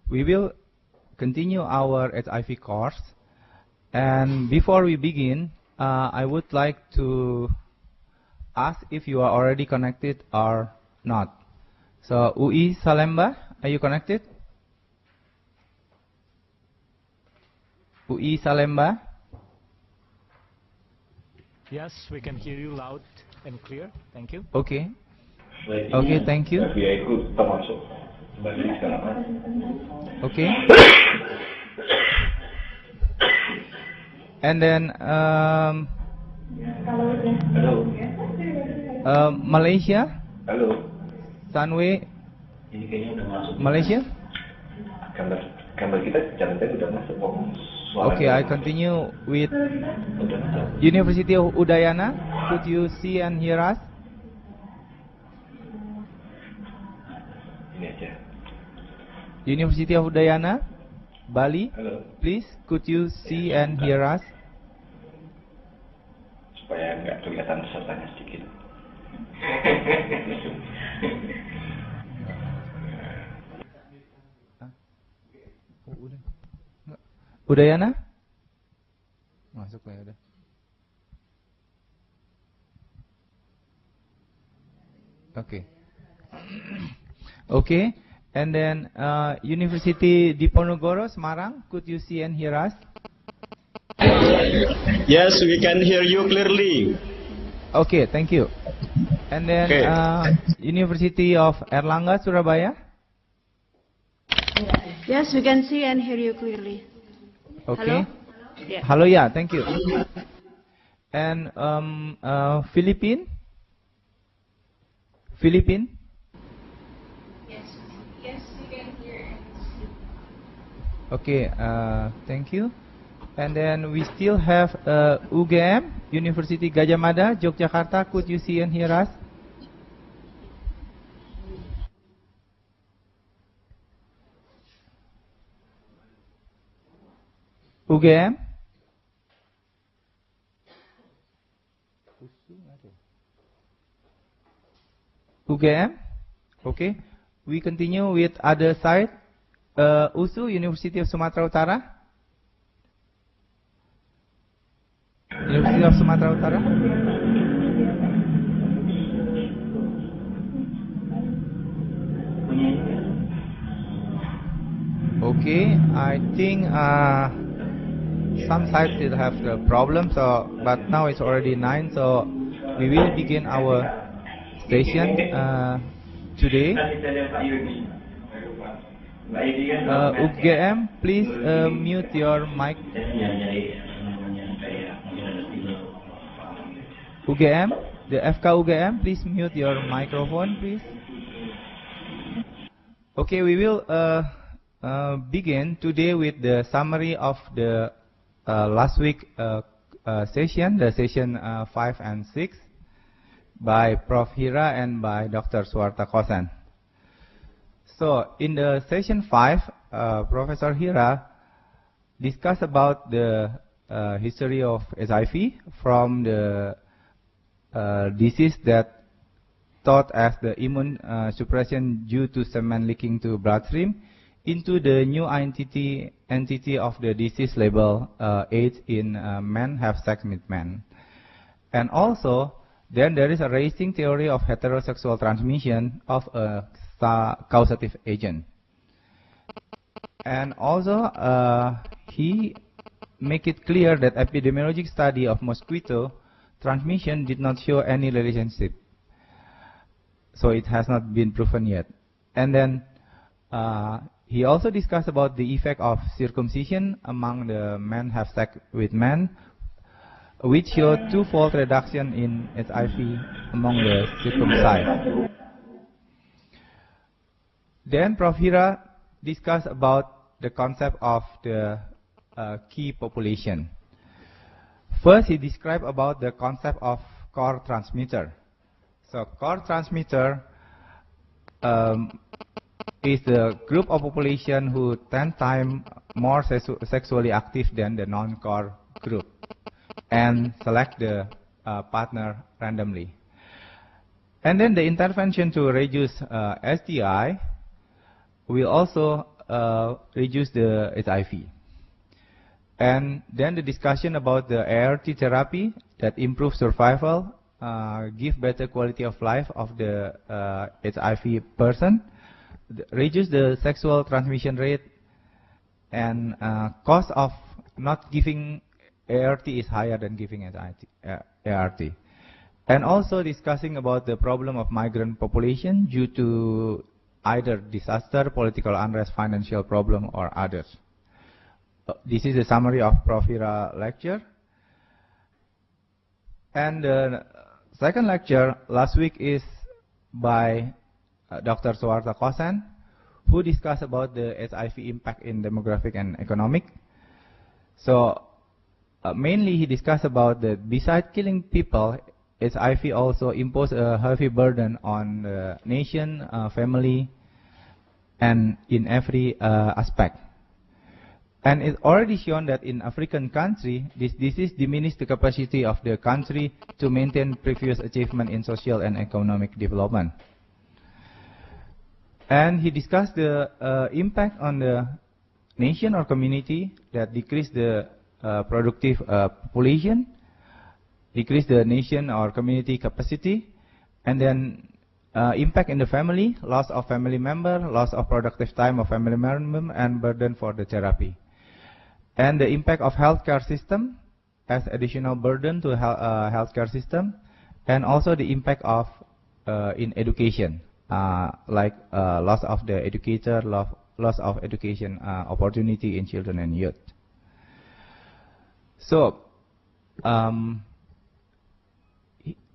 We will continue our HIV course. And before we begin, I would like to ask if you are already connected or not. So, UI Salemba, are you connected? UI Salemba? Yes, we can hear you loud and clear. Thank you. Okay. Okay, thank you. Okay. And then Malaysia. Halo. Sunway. Ini kayaknya udah masuk. Malaysia. Gambar kita jangan-jangan udah masuk. Okay, I continue with University of Udayana. Could you see and hear us? Ini aja. University of Udayana, Bali. Halo. Please, could you see and hear us? Supaya nggak kelihatan pesertanya sedikit. Udayana? Masuk lah ya udah. Okay. Okay. And then University Diponegoro, Semarang, could you see and hear us? Yes, we can hear you clearly. Okay, thank you. And then University of Erlangga, Surabaya. Yes, we can see and hear you clearly. Okay. Hello? Yeah. Hello, yeah, thank you. And Philippine? Philippine? Yes, we can hear and see. Okay, thank you. And then we still have UGM, University Gadjah Mada, Yogyakarta. Could you see and hear us? UGM? UGM? Okay. We continue with other side. USU, University of Sumatera Utara. University of Sumatera Utara. Okay, I think some sites still have the problem, so but now it's already 9, so we will begin our session today. UGM, please mute your mic. UGM, the FK UGM, please mute your microphone, please. Okay, we will begin today with the summary of the last week session, the session 5 and 6 by Prof. Hira and by Dr. Suwarta Kosan. So in the session 5, Professor Hira discussed about the history of HIV from the disease that thought as the immune suppression due to semen leaking to bloodstream into the new entity of the disease labeled AIDS in men have sex with men. And also, then there is a racing theory of heterosexual transmission of a causative agent. And also, he make it clear that epidemiologic study of mosquito transmission did not show any relationship. So it has not been proven yet. And then he also discussed about the effect of circumcision among the men have sex with men, which showed twofold reduction in HIV among the circumcised. Then Prof. Hira discussed about the concept of the key population. First, he described about the concept of core transmitter. So core transmitter is the group of population who 10 times more sexually active than the non-core group and select the partner randomly. And then the intervention to reduce STI will also reduce the HIV. And then the discussion about the ART therapy that improves survival, give better quality of life of the HIV person, reduce the sexual transmission rate, and cost of not giving ART is higher than giving ART. And also discussing about the problem of migrant population due to either disaster, political unrest, financial problem, or others. This is a summary of Profira lecture. And the second lecture last week is by Dr. Suwarta Kosan, who discussed about the HIV impact in demographic and economic. So mainly he discussed about that besides killing people, HIV also impose a heavy burden on the nation, family, and in every aspect. And it's already shown that in African country, this disease diminished the capacity of the country to maintain previous achievement in social and economic development. And he discussed the impact on the nation or community that decrease the productive population, decrease the nation or community capacity, and then impact in the family, loss of family member, loss of productive time of family member, and burden for the therapy. And the impact of healthcare system as additional burden to healthcare system, and also the impact of in education, like loss of the educator, loss of education opportunity in children and youth. So,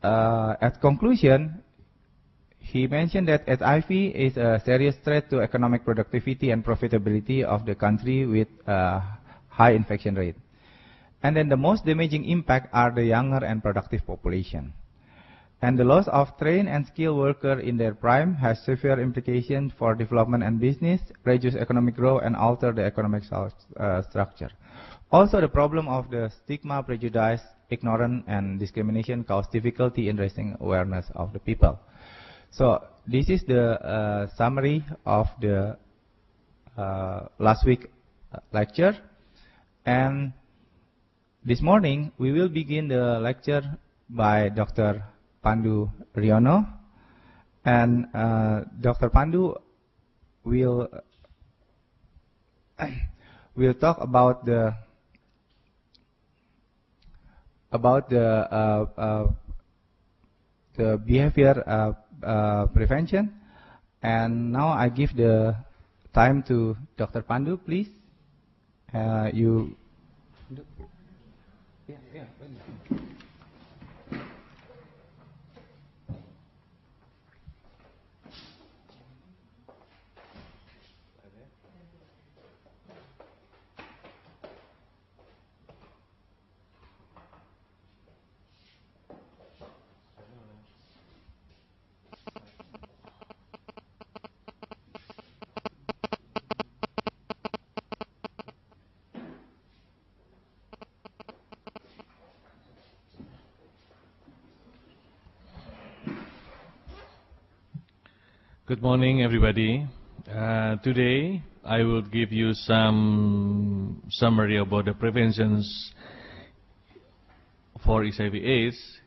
at conclusion, he mentioned that HIV is a serious threat to economic productivity and profitability of the country with high infection rate. And then the most damaging impact are the younger and productive population. And the loss of trained and skilled workers in their prime has severe implications for development and business, reduce economic growth, and alter the economic structure. Also, the problem of the stigma, prejudice, ignorance, and discrimination cause difficulty in raising awareness of the people. So, this is the summary of the last week lecture. And this morning, we will begin the lecture by Dr. Pandu Riono. And Dr. Pandu will talk about the behavior prevention. And now I give the time to Dr. Pandu, please. Good morning, everybody. Today, I will give you some summary about the preventions for HIV/AIDS.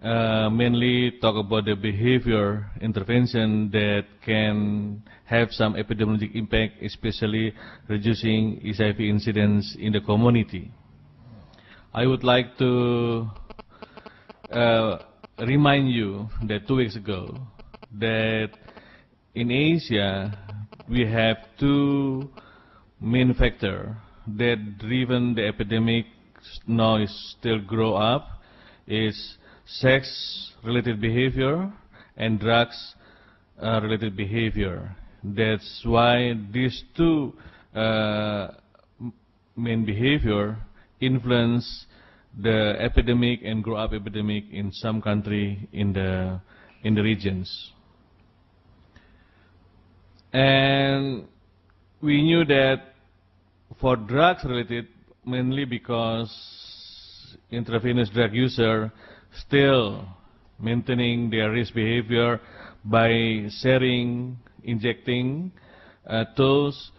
Mainly talk about the behavior intervention that can have some epidemiologic impact, especially reducing HIV incidence in the community. I would like to remind you that 2 weeks ago that in Asia, we have two main factors that driven the epidemic now is still grow up, is sex-related behavior and drugs-related behavior. That's why these two main behavior influence the epidemic and grow up epidemic in some country in the regions. And we knew that for drugs related, mainly because intravenous drug user still maintaining their risk behavior by sharing, injecting tools